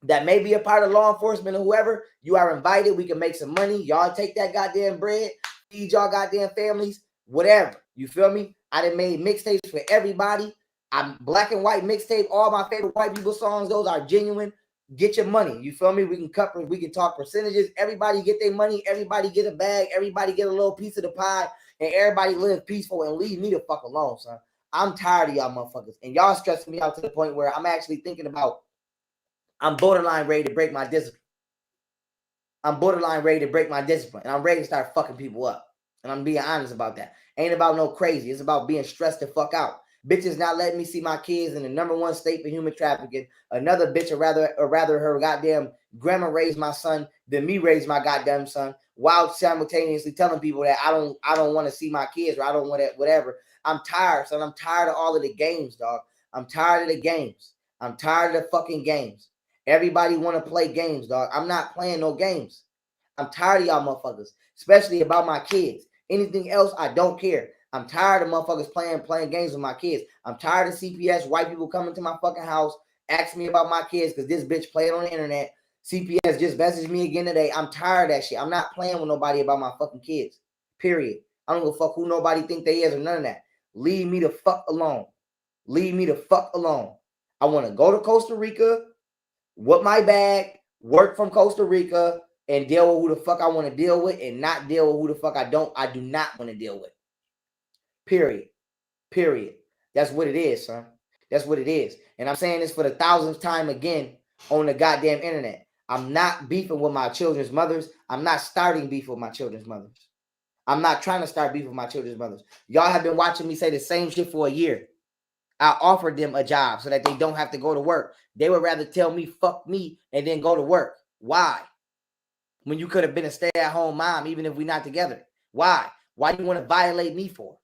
that may be a part of law enforcement or whoever, you are invited. We can make some money. Y'all take that goddamn bread, feed y'all goddamn families, whatever. You feel me? I done made mixtapes for everybody. I'm black and white mixtape. All my favorite white people songs, those are genuine. Get your money. You feel me? We can talk percentages. Everybody get their money. Everybody get a bag. Everybody get a little piece of the pie. And everybody live peaceful and leave me the fuck alone, son. I'm tired of y'all motherfuckers. And y'all stressing me out to the point where I'm actually thinking about, I'm borderline ready to break my discipline. I'm borderline ready to break my discipline. And I'm ready to start fucking people up. And I'm being honest about that. Ain't about no crazy. It's about being stressed the fuck out. Bitches not letting me see my kids in the #1 state for human trafficking. Another bitch, or rather her goddamn grandma raised my son than me raise my goddamn son, while simultaneously telling people that I don't want to see my kids, or I don't want it, whatever. I'm tired, son. I'm tired of all of the games, dog. I'm tired of the games. I'm tired of the fucking games. Everybody want to play games, dog. I'm not playing no games. I'm tired of y'all motherfuckers, especially about my kids. Anything else, I don't care. I'm tired of motherfuckers playing games with my kids. I'm tired of CPS, white people coming to my fucking house, asking me about my kids because this bitch played on the internet. CPS just messaged me again today. I'm tired of that shit. I'm not playing with nobody about my fucking kids. Period. I don't give a fuck who nobody think they is or none of that. Leave me the fuck alone. Leave me the fuck alone. I want to go to Costa Rica with my bag, work from Costa Rica, and deal with who the fuck I want to deal with, and not deal with who the fuck I do not want to deal with. Period. Period. That's what it is, son. That's what it is. And I'm saying this for the 1000th time again on the goddamn internet. I'm not beefing with my children's mothers. I'm not starting beef with my children's mothers. I'm not trying to start beef with my children's mothers. Y'all have been watching me say the same shit for a year. I offered them a job so that they don't have to go to work. They would rather tell me, fuck me, and then go to work. Why? When you could have been a stay-at-home mom, even if we're not together. Why? Why do you want to violate me for?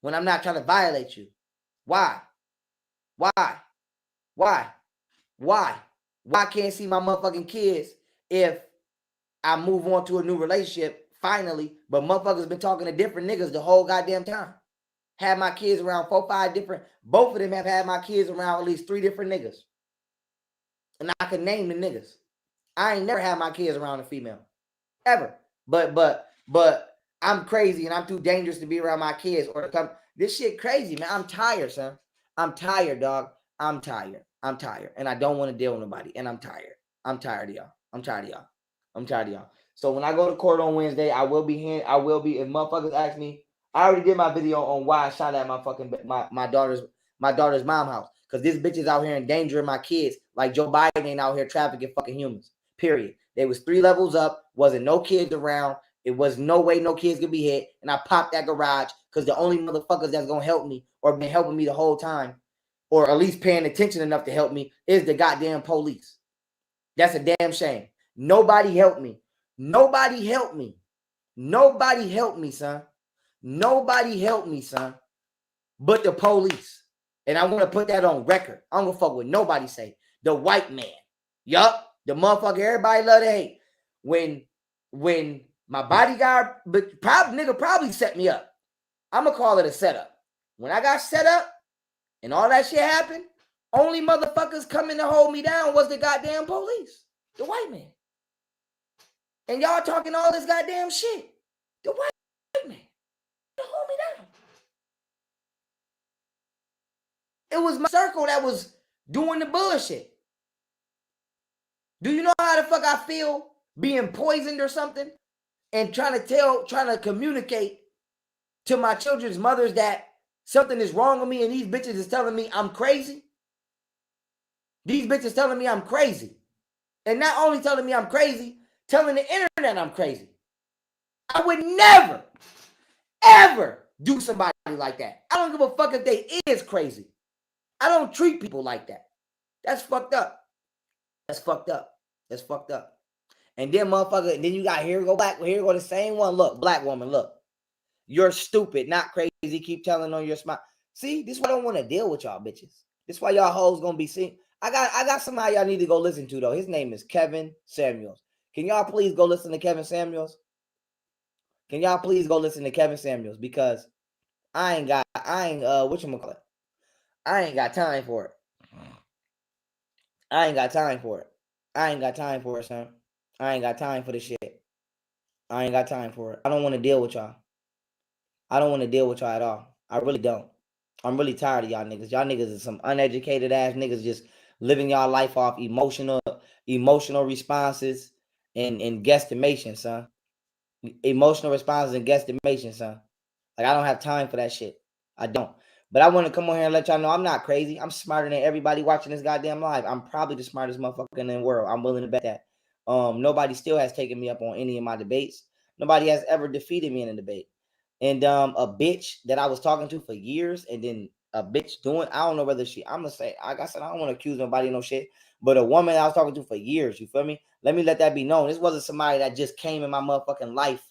When I'm not trying to violate you. Why? Why? Why? Why? Why can't I see my motherfucking kids if I move on to a new relationship finally, but motherfuckers been talking to different niggas the whole goddamn time? Had my kids around 4, 5 different, both of them have had my kids around at least 3 different niggas. And I can name the niggas. I ain't never had my kids around a female. Ever. But I'm crazy and I'm too dangerous to be around my kids or to come. This shit crazy, man. I'm tired, son. I'm tired, dog. I'm tired. I'm tired. And I don't want to deal with nobody. And I'm tired. I'm tired of y'all. I'm tired of y'all. I'm tired of y'all. So when I go to court on Wednesday, if motherfuckers ask me, I already did my video on why I shot at my fucking my daughter's mom house. Because this bitch is out here endangering my kids like Joe Biden ain't out here trafficking fucking humans. Period. There was 3 levels up, wasn't no kids around. It was no way no kids could be hit. And I popped that garage because the only motherfuckers that's gonna help me or been helping me the whole time, or at least paying attention enough to help me, is the goddamn police. That's a damn shame. Nobody helped me. Nobody helped me. Nobody helped me, son. Nobody helped me, son. But the police. And I want to put that on record. I don't give a fuck what nobody say. The white man. Yup. The motherfucker everybody love to hate. When my bodyguard, but probably set me up. I'm going to call it a setup. When I got set up and all that shit happened, only motherfuckers coming to hold me down was the goddamn police. The white man. And y'all talking all this goddamn shit. The white man. To hold me down. It was my circle that was doing the bullshit. Do you know how the fuck I feel being poisoned or something? And trying to communicate to my children's mothers that something is wrong with me and these bitches is telling me I'm crazy? These bitches telling me I'm crazy. And not only telling me I'm crazy, telling the internet I'm crazy. I would never, ever do somebody like that. I don't give a fuck if they is crazy. I don't treat people like that. That's fucked up. That's fucked up. That's fucked up. And then motherfucker, then you got here go the same one. Look, black woman, look. You're stupid, not crazy. Keep telling on your smile. See, this is why I don't want to deal with y'all bitches. This is why y'all hoes gonna be seen. I got somebody y'all need to go listen to though. His name is Kevin Samuels. Can y'all please go listen to Kevin Samuels? Can y'all please go listen to Kevin Samuels? Because I ain't got whatchamacallit? I ain't got time for it. I ain't got time for it. I ain't got time for it, son. I ain't got time for this shit. I ain't got time for it. I don't want to deal with y'all. I don't want to deal with y'all at all. I really don't. I'm really tired of y'all niggas. Y'all niggas is some uneducated ass niggas just living y'all life off emotional responses and guesstimation, son. Emotional responses and guesstimation, son. Like I don't have time for that shit. I don't. But I want to come on here and let y'all know I'm not crazy. I'm smarter than everybody watching this goddamn live. I'm probably the smartest motherfucker in the world. I'm willing to bet that. Nobody still has taken me up on any of my debates. Nobody has ever defeated me in a debate. And a bitch that I was talking to for years, and then a bitch doing, I don't know whether I'm gonna say, like I said, I don't want to accuse nobody of no shit, but a woman I was talking to for years, you feel me? Let me let that be known. This wasn't somebody that just came in my motherfucking life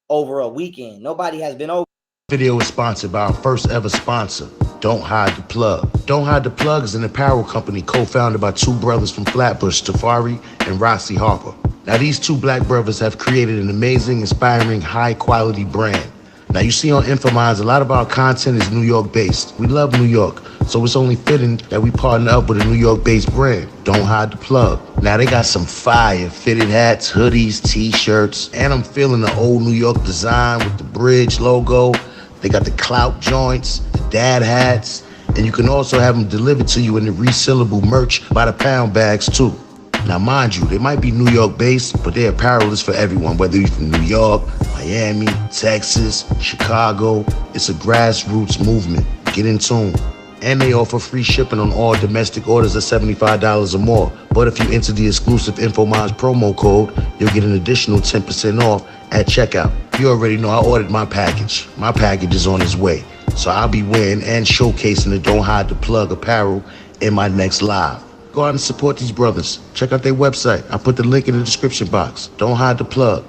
over a weekend. Nobody has been over. Video is sponsored by our first ever sponsor, Don't Hide the Plug. Don't Hide the Plug is an apparel company co-founded by two brothers from Flatbush, Tafari and Rossi Harper. Now these two black brothers have created an amazing, inspiring, high-quality brand. Now you see on Infominds, a lot of our content is New York based. We love New York, so it's only fitting that we partner up with a New York based brand. Don't Hide the Plug. Now they got some fire fitted hats, hoodies, t-shirts, and I'm feeling the old New York design with the bridge logo. They got the clout joints, the dad hats, and you can also have them delivered to you in the resealable merch by the pound bags too. Now mind you, they might be New York based, but their apparel is for everyone, whether you're from New York, Miami, Texas, Chicago. It's a grassroots movement. Get in tune. And they offer free shipping on all domestic orders of $75 or more. But if you enter the exclusive Infominds promo code, you'll get an additional 10% off at checkout. You already know I ordered my package. My package is on its way. So I'll be wearing and showcasing the Don't Hide the Plug apparel in my next live. Go out and support these brothers. Check out their website. I put the link in the description box. Don't Hide the Plug.